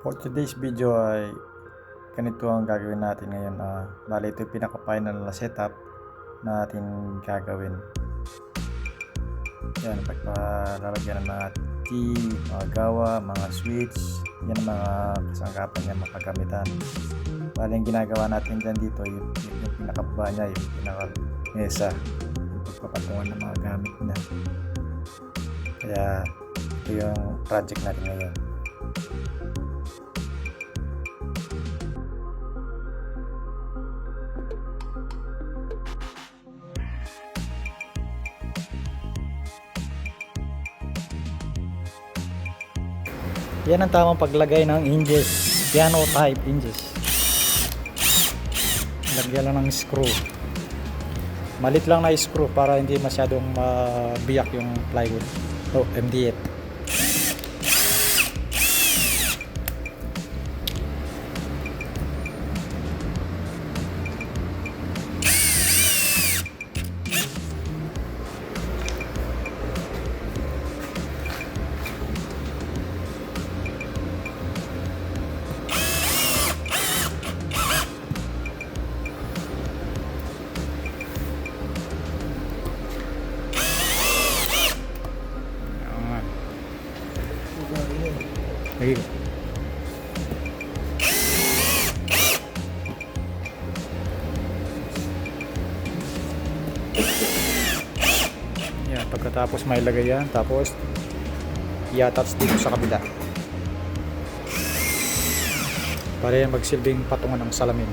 For today's video ay ganito ang gagawin natin ngayon. Bali ito yung pinaka-final na setup na atin gagawin. Yan, pagpalalagyan ng mga T, mga gawa, mga switch, yan ang mga kasangkapan niya makagamitan. Bali ang ginagawa natin dyan dito yung pinaka-baba niya, yung pinaka-mesa, yung pagpapatungan ng mga gamit niya. Kaya ito yung project natin ngayon. Yan ang tamang paglagay ng hinges, piano type hinges. Lagyan lang ng screw. Malit lang na screw para hindi masyadong mabiyak yung plywood. MDF. Lagi ko. Yan, pagkatapos may lagay yan, tapos i-attach dito sa kabila para yan magsilbing patungan ng salamin.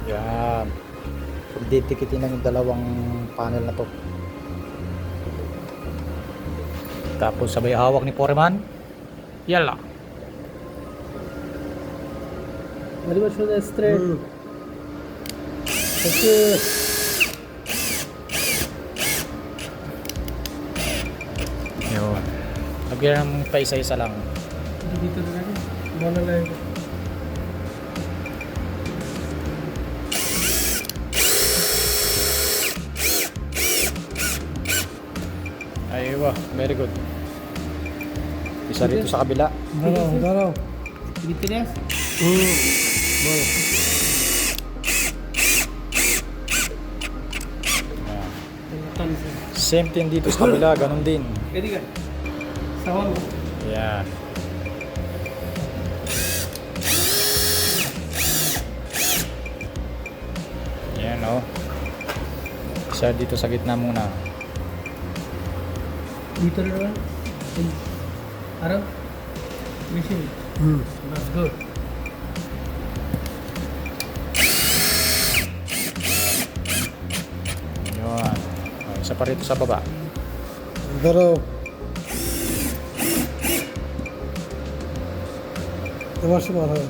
Yan, didikitin lang yung dalawang panel na to, tapos sabay hawak ni Foreman. Yala. Maliban siya na straight. Okay. Yun. Lagyan ng pa isa-isa lang. Dito na lang. Mana lang. Aywa, very good. Isa rito sa kabila. Daraw. Dito na. Ayan. Same thing dito sa kabila, ganun din. Pwede ka. Sawa mo. Ayan. Ayan o. Isa dito sa gitna muna. Dito na naman. Araw. Machine. Let's go. Ayan. Isa pa rito sa baba. Daraw. Yavaş yavaş.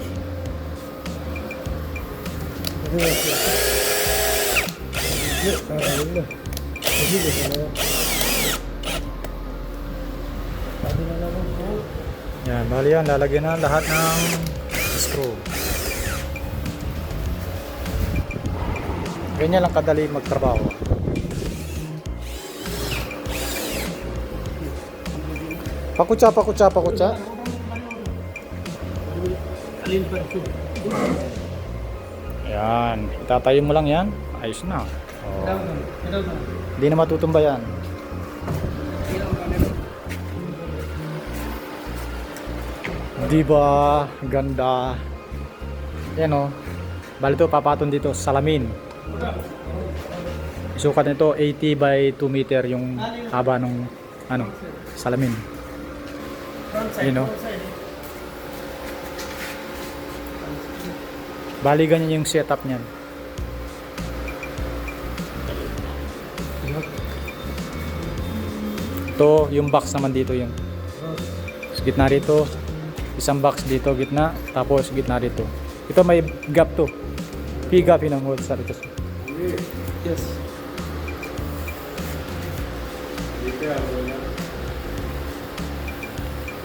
Hadi bakalım. Öyle. Hadi bakalım. Hadi na naman po. Yan, bali yan, lalagyan na lahat ng screw. Ganyan lang kadali magtrabaho. Pakutsa. Alin pa ito? Yan, itatayo mo lang yan. Ayos na. Oh. Hindi na matutumba yan. Di ba ganda? Yan o. Bali ito, papatong dito sa salamin. Isukat nito 80 by 2 meter yung haba ng salamin. Yun o. Bali ganyan yung setup niyan. Ito, yung box naman dito yun. Sa gitna rito, isang box dito, gitna, tapos gitna rito. Ito may gap to. P-gap yun ang hold sa rito. Yes.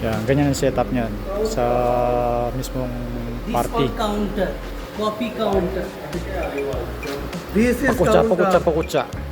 Yan, ganyan ang setup niyan sa mismong This party. all counter. coffee counter. This is Pakutsa, counter. pakutsa.